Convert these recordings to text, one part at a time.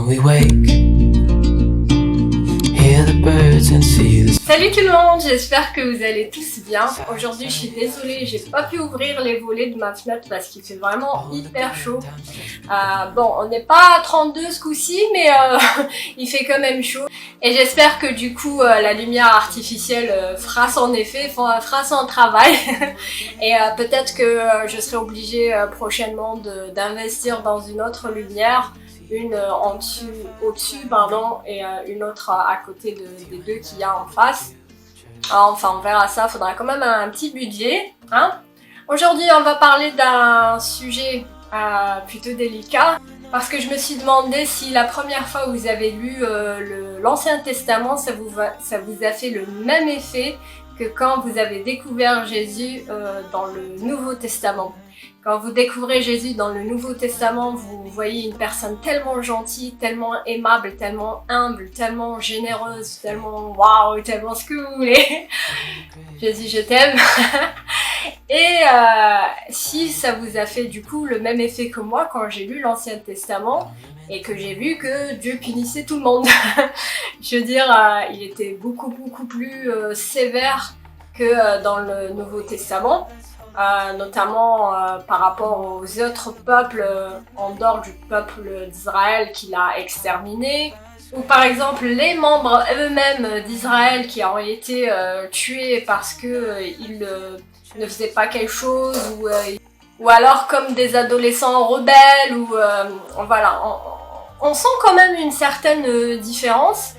we wake, hear the birds and see the... Salut tout le monde, j'espère que vous allez tous bien. Aujourd'hui je suis désolée, j'ai pas pu ouvrir les volets de ma fenêtre parce qu'il fait vraiment hyper chaud. Bon, on n'est pas à 32 ce coup-ci, mais il fait quand même chaud. Et j'espère que du coup la lumière artificielle fera son effet, fera son travail. Et peut-être que je serai obligée prochainement d'investir dans une autre lumière. Une au-dessus, et une autre à côté des deux qu'il y a en face. Enfin, on verra ça, faudra quand même un petit budget. Hein. Aujourd'hui, on va parler d'un sujet plutôt délicat, parce que je me suis demandé si la première fois où vous avez lu l'Ancien Testament, ça vous a fait le même effet que quand vous avez découvert Jésus dans le Nouveau Testament. Quand vous découvrez Jésus dans le Nouveau Testament, vous voyez une personne tellement gentille, tellement aimable, tellement humble, tellement généreuse, tellement waouh, tellement ce que vous voulez. Jésus, je t'aime. Et si ça vous a fait du coup le même effet que moi quand j'ai lu l'Ancien Testament et que j'ai vu que Dieu punissait tout le monde. Je veux dire, il était beaucoup plus sévère que dans le Nouveau Testament. Notamment par rapport aux autres peuples en dehors du peuple d'Israël qu'il a exterminé, ou par exemple les membres eux-mêmes d'Israël qui ont été tués parce que ils ne faisaient pas quelque chose, ou alors comme des adolescents rebelles, ou voilà, on sent quand même une certaine différence.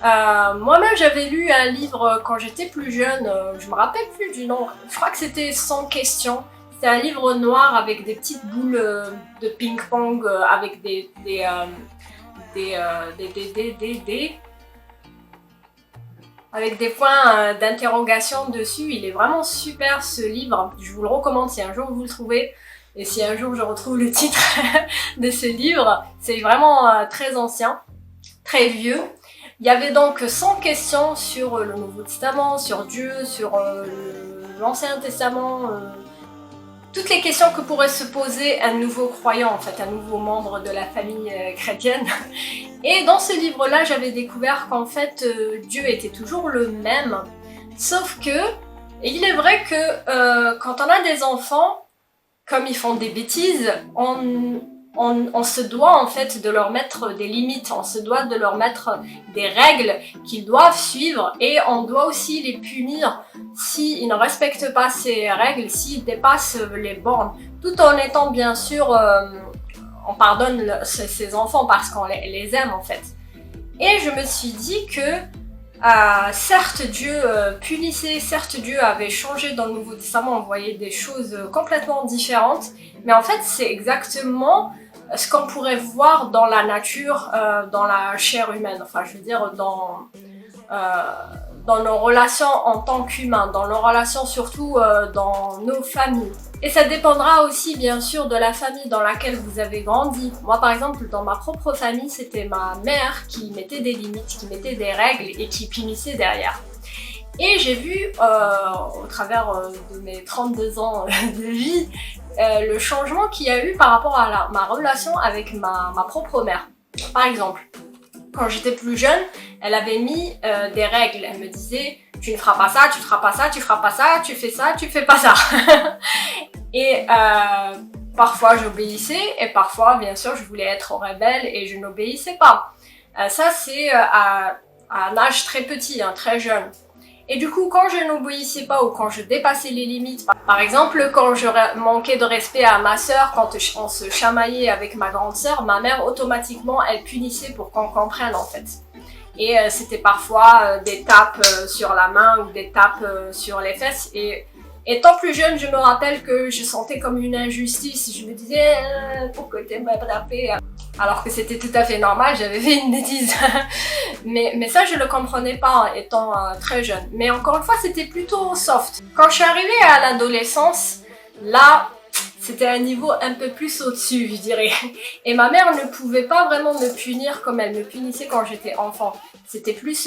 Moi-même j'avais lu un livre quand j'étais plus jeune, je me rappelle plus du nom, je crois que c'était 100 questions. C'était un livre noir avec des petites boules de ping-pong avec avec des points d'interrogation dessus. Il est vraiment super ce livre, je vous le recommande si un jour vous le trouvez. Et si un jour je retrouve le titre de ce livre, c'est vraiment très ancien, très vieux. Il y avait donc 100 questions sur le Nouveau Testament, sur Dieu, sur l'Ancien Testament, toutes les questions que pourrait se poser un nouveau croyant, en fait, un nouveau membre de la famille chrétienne. Et dans ce livre-là, j'avais découvert qu'en fait, Dieu était toujours le même, sauf que, et il est vrai que quand on a des enfants, comme ils font des bêtises, on se doit en fait de leur mettre des limites, on se doit de leur mettre des règles qu'ils doivent suivre, et on doit aussi les punir s'ils ne respectent pas ces règles, s'ils dépassent les bornes, tout en étant bien sûr, on pardonne ces enfants parce qu'on les aime en fait. Et je me suis dit que certes Dieu punissait, certes Dieu avait changé dans le Nouveau Testament, on voyait des choses complètement différentes, mais en fait c'est exactement ce qu'on pourrait voir dans la nature, dans la chair humaine, enfin je veux dire dans nos relations en tant qu'humains, dans nos relations surtout dans nos familles. Et ça dépendra aussi bien sûr de la famille dans laquelle vous avez grandi. Moi par exemple dans ma propre famille, c'était ma mère qui mettait des limites, qui mettait des règles et qui punissait derrière. Et j'ai vu au travers de mes 32 ans de vie le changement qu'il y a eu par rapport à ma relation avec ma propre mère. Par exemple, quand j'étais plus jeune, elle avait mis des règles. Elle me disait « tu ne feras pas ça, tu feras pas ça, tu feras pas ça, tu fais ça, tu fais pas ça ». Et parfois j'obéissais et parfois bien sûr je voulais être rebelle et je n'obéissais pas. Ça c'est à un âge très petit, hein, très jeune. Et du coup, quand je n'obéissais pas ou quand je dépassais les limites, par exemple, quand je manquais de respect à ma sœur, quand on se chamaillait avec ma grande sœur, ma mère, automatiquement, elle punissait pour qu'on comprenne, en fait. Et c'était parfois des tapes sur la main ou des tapes sur les fesses. Et étant plus jeune, je me rappelle que je sentais comme une injustice. Je me disais, pourquoi tu m'as tapé ? Alors que c'était tout à fait normal, j'avais fait une bêtise. mais ça, je le comprenais pas étant très jeune. Mais encore une fois, c'était plutôt soft. Quand je suis arrivée à l'adolescence, là, c'était un niveau un peu plus au-dessus, je dirais. Et ma mère ne pouvait pas vraiment me punir comme elle me punissait quand j'étais enfant. C'était plus...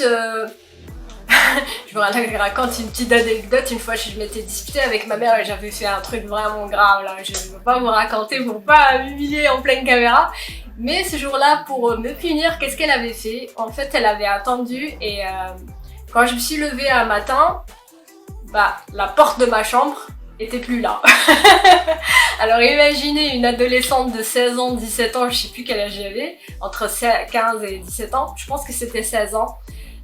Je vous raconte une petite anecdote. Une fois, je m'étais disputée avec ma mère et j'avais fait un truc vraiment grave, là. Je ne veux pas vous raconter pour pas m'humilier en pleine caméra. Mais ce jour-là, pour me punir, qu'est-ce qu'elle avait fait? En fait, elle avait attendu et quand je me suis levée un matin, bah, la porte de ma chambre était plus là. Alors imaginez une adolescente de 16 ans, 17 ans, je sais plus quel âge j'avais, entre 15 et 17 ans, je pense que c'était 16 ans.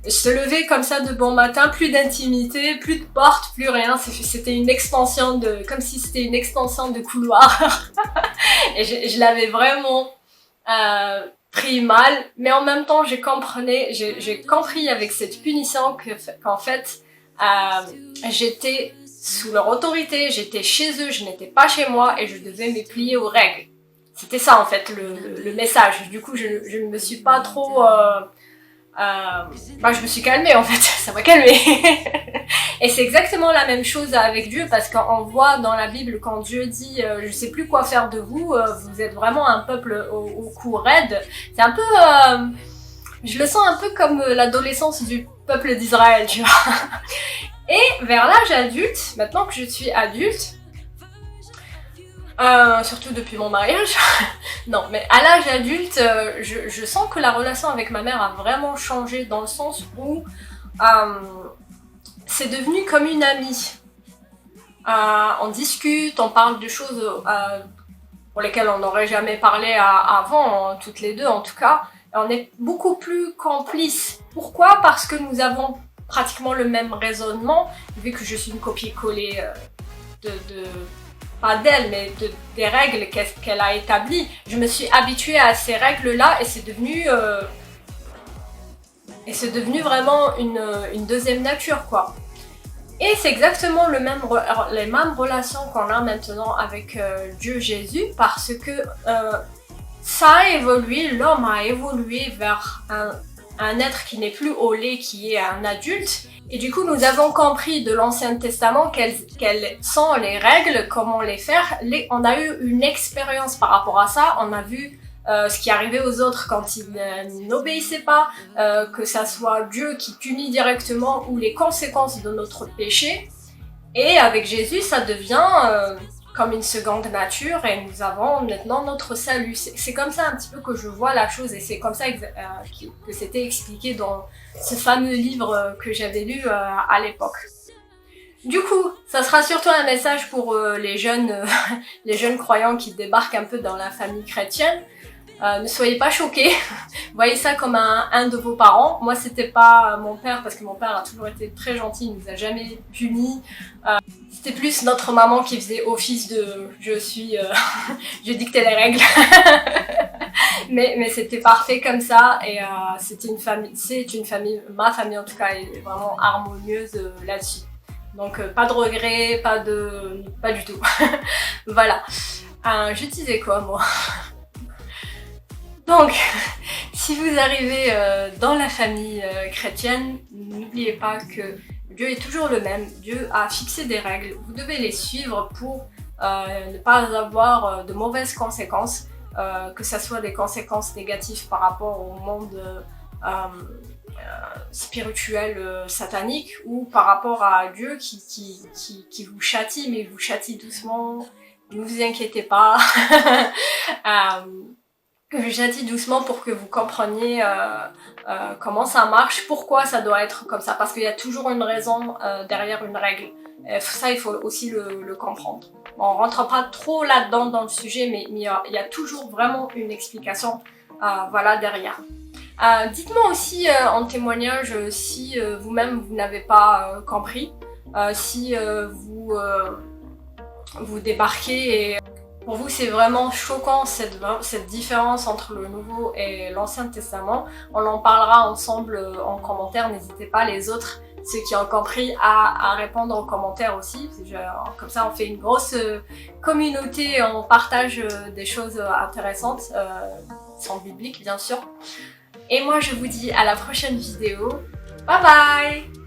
Se lever comme ça de bon matin, plus d'intimité, plus de porte, plus rien, c'était une extension de, comme si c'était une extension de couloir. Et je l'avais vraiment pris mal, mais en même temps j'ai compris avec cette punition qu'en fait j'étais sous leur autorité, j'étais chez eux, je n'étais pas chez moi et je devais me plier aux règles. C'était ça en fait le message. Du coup je ne me suis pas trop je me suis calmée en fait, ça m'a calmée. Et c'est exactement la même chose avec Dieu, parce qu'on voit dans la Bible quand Dieu dit je sais plus quoi faire de vous, vous êtes vraiment un peuple au cou raide. C'est un peu, je le sens un peu comme l'adolescence du peuple d'Israël, tu vois. Et vers l'âge adulte, maintenant que je suis adulte, surtout depuis mon mariage, non, mais à l'âge adulte, je sens que la relation avec ma mère a vraiment changé dans le sens où c'est devenu comme une amie. On discute, on parle de choses pour lesquelles on n'aurait jamais parlé avant, toutes les deux en tout cas. On est beaucoup plus complices. Pourquoi? Parce que nous avons pratiquement le même raisonnement, vu que je suis une copie-collée pas d'elle, mais des règles qu'elle a établies. Je me suis habituée à ces règles-là et c'est devenu vraiment une deuxième nature, quoi. Et c'est exactement les mêmes relations qu'on a maintenant avec Dieu Jésus, parce que ça a évolué, l'homme a évolué vers un être qui n'est plus au lait, qui est un adulte. Et du coup, nous avons compris de l'Ancien Testament quelles sont les règles, comment les faire. On a eu une expérience par rapport à ça. On a vu ce qui arrivait aux autres quand ils n'obéissaient pas, que ça soit Dieu qui punit directement ou les conséquences de notre péché. Et avec Jésus, ça devient comme une seconde nature et nous avons maintenant notre salut. C'est comme ça un petit peu que je vois la chose et c'est comme ça que c'était expliqué dans ce fameux livre que j'avais lu à l'époque. Du coup, ça sera surtout un message pour les jeunes croyants qui débarquent un peu dans la famille chrétienne. Ne soyez pas choqués, voyez ça comme un de vos parents. Moi c'était pas mon père, parce que mon père a toujours été très gentil, il nous a jamais punis. C'était plus notre maman qui faisait office de je dictais les règles. mais c'était parfait comme ça et c'est une famille, ma famille en tout cas est vraiment harmonieuse là-dessus. Donc pas de regrets, pas du tout. Voilà. Je disais quoi moi? Donc, si vous arrivez dans la famille chrétienne, n'oubliez pas que Dieu est toujours le même. Dieu a fixé des règles. Vous devez les suivre pour ne pas avoir de mauvaises conséquences, que ce soit des conséquences négatives par rapport au monde spirituel satanique ou par rapport à Dieu qui vous châtie, mais il vous châtie doucement. Ne vous inquiétez pas. Que je châtie doucement pour que vous compreniez comment ça marche, pourquoi ça doit être comme ça, parce qu'il y a toujours une raison derrière une règle. Ça, il faut aussi le comprendre. Bon, on rentre pas trop là-dedans dans le sujet, mais il y a toujours vraiment une explication voilà, derrière. Dites-moi aussi en témoignage si vous-même vous n'avez pas compris, si vous débarquez et pour vous, c'est vraiment choquant cette différence entre le Nouveau et l'Ancien Testament. On en parlera ensemble en commentaire. N'hésitez pas, les autres, ceux qui ont compris, à répondre en commentaire aussi. Comme ça, on fait une grosse communauté, on partage des choses intéressantes, sans biblique bien sûr. Et moi, je vous dis à la prochaine vidéo. Bye bye!